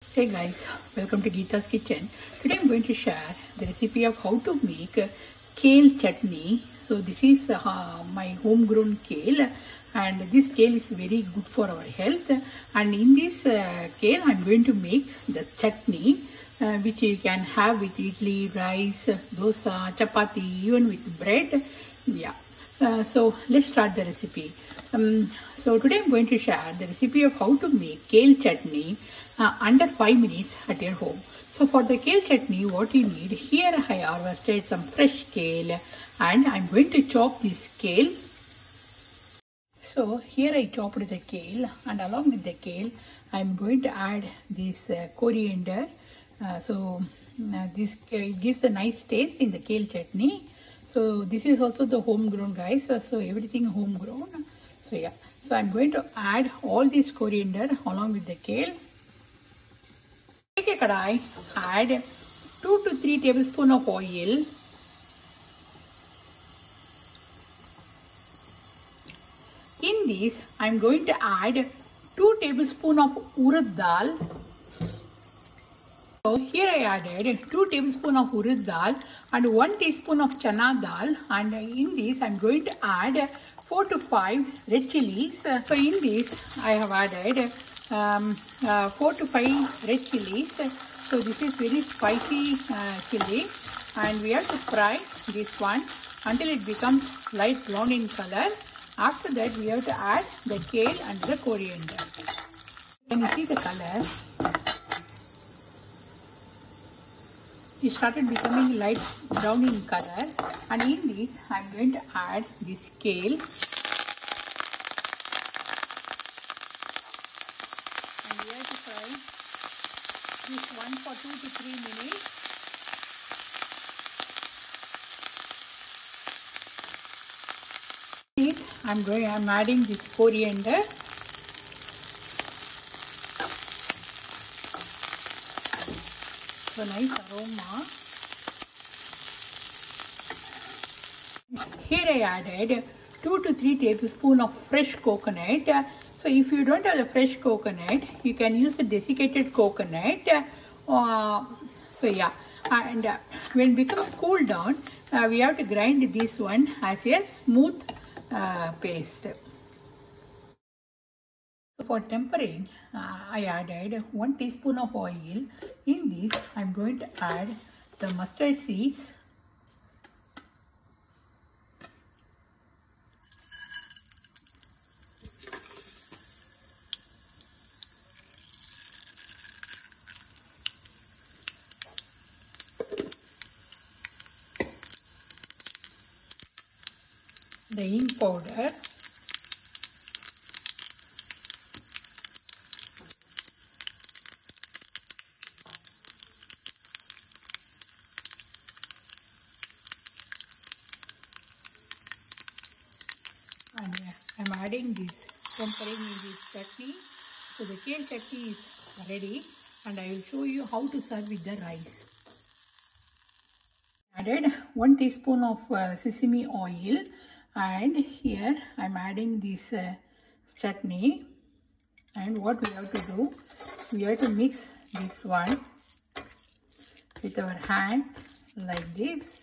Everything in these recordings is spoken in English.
Hey guys, welcome to Geeta's Kitchen. Today I'm going to share the recipe of how to make kale chutney. So this is my homegrown kale, and this kale is very good for our health. And in this kale I'm going to make the chutney which you can have with idli, rice, dosa, chapati, even with bread. Yeah. So let's start the recipe. So today I'm going to share the recipe of how to make kale chutney under 5 minutes at your home. So for the kale chutney, what you need, here I harvested some fresh kale and I'm going to chop this kale. So here I chopped the kale, and along with the kale I'm going to add this coriander. This gives a nice taste in the kale chutney. So this is also the homegrown, guys. So everything homegrown. So yeah, so I'm going to add all this coriander along with the kale. Take a kadai, add 2 to 3 tablespoons of oil. In this, I'm going to add 2 tablespoons of urad dal. So here I added 2 tablespoons of urad dal and 1 teaspoon of chana dal, and in this I'm going to add 4 to 5 red chilies. So in this I have added 4 to 5 red chilies. So this is very spicy chili, and we have to fry this one until it becomes light brown in color. After that we have to add the kale and the coriander. Can you see the color? It started becoming light brown in color, and in this I am going to add this kale. And we have to fry this one for 2 to 3 minutes. I'm adding this coriander. So nice aroma. Here I added 2 to 3 tablespoons of fresh coconut. So if you don't have the fresh coconut, you can use the desiccated coconut. So yeah, and when it becomes cooled down, we have to grind this one as a smooth paste. So for tempering, I added 1 teaspoon of oil. In this, I'm going to add the mustard seeds. The hing powder. And I'm adding this tempering in this chutney. So the kale chutney is ready, and I will show you how to serve with the rice. Added 1 teaspoon of sesame oil, and here I'm adding this chutney. And what we have to do, we have to mix this one with our hand like this.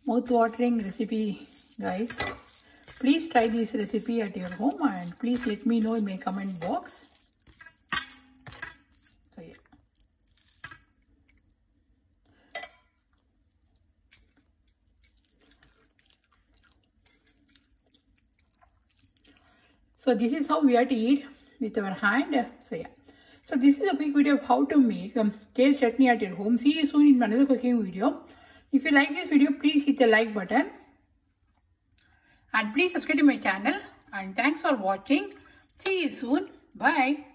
Mouth-watering recipe, guys. Please try this recipe at your home, and please let me know in my comment box. So yeah. So this is how we have to eat with our hand. So yeah. So this is a quick video of how to make kale chutney at your home. See you soon in another cooking video. If you like this video, please hit the like button. And please subscribe to my channel. And thanks for watching. See you soon. Bye.